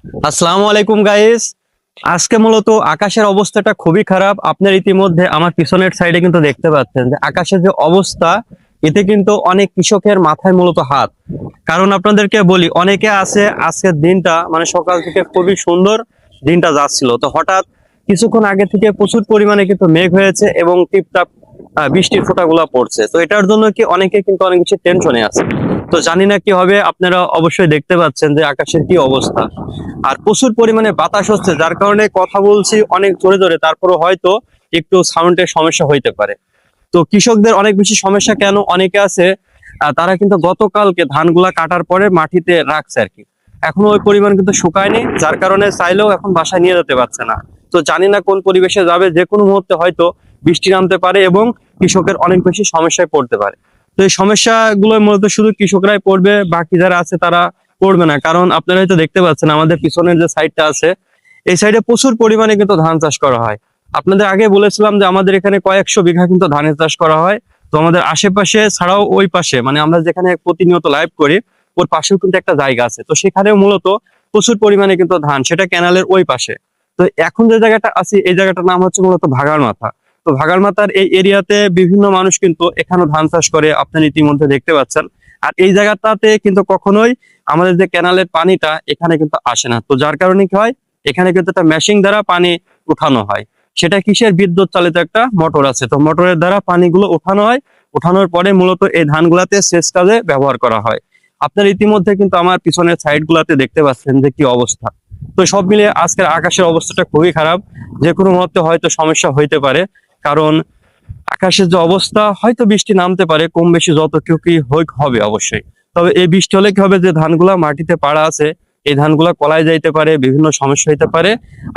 আসসালামু আলাইকুম গাইস। আজকে মূলত আকাশের অবস্থাটা খুবই খারাপ। আপনার ইতিমধ্যে আমার পিছনের সাইডে কিন্তু দেখতে পাচ্ছেন যে আকাশের যে অবস্থা, এতে কিন্তু অনেক কৃষকের মাথায় মূলত হাত। কারণ আপনাদেরকে বলি, অনেকে আছে আজকের দিনটা মানে সকাল থেকে খুবই সুন্দর দিনটা যাচ্ছিল, তো হঠাৎ কিছুক্ষণ আগে থেকে প্রচুর পরিমাণে কিন্তু মেঘ হয়েছে এবং টিপটাপ বৃষ্টির ফোঁটাগুলো পড়ছে। তো এটার জন্য কি অনেকে কিন্তু অনেক কিছু টেনশনে আছে। তো জানি না কি হবে, আপনারা অবশ্যই দেখতে পাচ্ছেন যে আকাশের কি অবস্থা। আর প্রচুর পরিমাণে বাতাস হচ্ছে, যার কারণে কথা বলছি অনেক জোরে জোরে, তারপরে হয়তো একটু সাউন্ডের সমস্যা হইতে পারে। তো কৃষকদের অনেক বেশি সমস্যা কেন, অনেকে আছে তারা কিন্তু গতকালকে ধানগুলা কাটার পরে মাটিতে রাখছে আর কি, এখনো ওই পরিমাণ কিন্তু শুকায়নি, যার কারণে চাইলেও এখন বাসায় নিয়ে যেতে পারছে না। তো জানি না কোন পরিবেশে যাবে, যে কোনো মুহূর্তে হয়তো বৃষ্টি নামতে পারে এবং কৃষকের অনেক বেশি সমস্যায় পড়তে পারে। তো এই সমস্যাগুলো মূলত শুধু কৃষকরাই পড়বে, বাকি যারা আছে তারা পড়বে না। কারণ আপনারা হয়তো দেখতে পাচ্ছেন আমাদের পিছনের যে সাইডটা আছে, এই সাইডে প্রচুর পরিমাণে কিন্তু ধান চাষ করা হয়। আপনাদের আগে বলেছিলাম যে আমাদের এখানে কয়েকশো বিঘা কিন্তু ধানের চাষ করা হয়। তো আমাদের আশেপাশে ছাড়াও ওই পাশে মানে আমরা যেখানে প্রতিনিয়ত লাইভ করি, ওর পাশেও কিন্তু একটা জায়গা আছে, তো সেখানেও মূলত প্রচুর পরিমাণে কিন্তু ধান, সেটা ক্যানালের ওই পাশে। তো এখন যে জায়গাটা আছে, এই জায়গাটার নাম হচ্ছে মূলত ভাগার মাথা। তো ভাগার মাথার এই এরিয়াতে বিভিন্ন মানুষ কিন্তু এখানে ধান চাষ করে, আপনারা ইতিমধ্যে দেখতে পাচ্ছেন। আর এই জায়গাটাতে কিন্তু কখনোই আমাদের যে ক্যানালের পানিটা এখানে কিন্তু আসে না। তো যার কারণে কি হয়, এখানে কিন্তু একটা মেশিন দ্বারা পানি উঠানো হয়। সেটা কিসের, বিদ্যুৎ চালিত একটা মোটর আছে, তো মোটরের দ্বারা পানিগুলো উঠানো হয়। উঠানোর পরে মূলত এই ধানগুলাতে সেচ কাজে ব্যবহার করা হয়। আপনার ইতিমধ্যে কিন্তু আমার পিছনের সাইড গুলাতে দেখতে পাচ্ছেন যে কি অবস্থা। তো সব মিলিয়ে আজকের আকাশের অবস্থাটা খুবই খারাপ, যে কোনো মুহূর্তে হয়তো সমস্যা হইতে পারে। কারণ আকাশের যে অবস্থা, হয়তো বৃষ্টি নামতে পারে, কম বেশি যতটুকুই হোক হবে অবশ্যই। তবে এই বৃষ্টি হলে কি হবে, যে ধানগুলা মাটিতে পাড়া আছে এই ধানগুলা কলায় যাইতে পারে, বিভিন্ন সমস্যা হইতে পারে।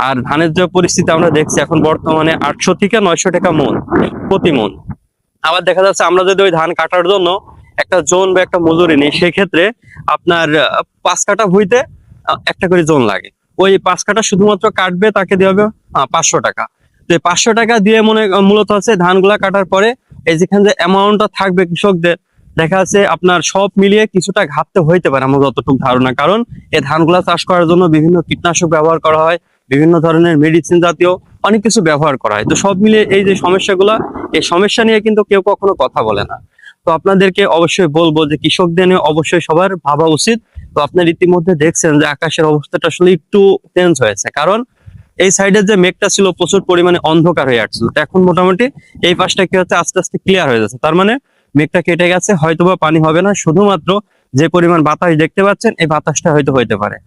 আর ধানের যে পরিস্থিতি আমরা দেখছি এখন বর্তমানে 800 থেকে 900 টাকা মন, প্রতি মন। আবার দেখা যাচ্ছে আমরা যদি ওই ধান কাটার জন্য একটা জোন বা একটা মজুরি নেই, সেক্ষেত্রে আপনার 5 কাঠা ভুইতে একটা করে জোন লাগে। ওই 5 কাঠা শুধুমাত্র কাটবে, তাকে দেওয়া হবে 500 টাকা। তো 500 টাকা দিয়ে মূলত হচ্ছে ধানগুলা কাটার পরে এই যেখানে যে অ্যামাউন্টটা থাকবে কৃষকদের, দেখা যাচ্ছে আপনার সব মিলিয়ে কিছুটা ঘাটতে হইতে পারে আমার যতটুকু ধারণা। কারণ এই ধানগুলা চাষ করার জন্য বিভিন্ন কীটনাশক ব্যবহার করা হয়, বিভিন্ন ধরনের মেডিসিন জাতীয় অনেক কিছু ব্যবহার করা হয়। তো সব মিলিয়ে এই যে সমস্যাগুলা, এই সমস্যা নিয়ে কিন্তু কেউ কখনো কথা বলে না। তো আপনাদেরকে অবশ্যই বলবো যে কৃষকদের নিয়ে অবশ্যই সবার ভাবা উচিত। তো আপনার ইতিমধ্যে দেখছেন যে আকাশের অবস্থাটা আসলে একটু চেঞ্জ হয়েছে, কারণ এই সাইডের যে মেঘটা ছিল প্রচুর পরিমাণে অন্ধকার হয়ে আসছিল, তো এখন মোটামুটি এই পাশটা কি হচ্ছে, আস্তে আস্তে ক্লিয়ার হয়ে যাচ্ছে। তার মানে মেঘটা কেটে গেছে, হয়তোবা পানি হবে না, শুধুমাত্র যে পরিমাণ বাতাস দেখতে পাচ্ছেন এই বাতাসটা হয়তো হইতে পারে।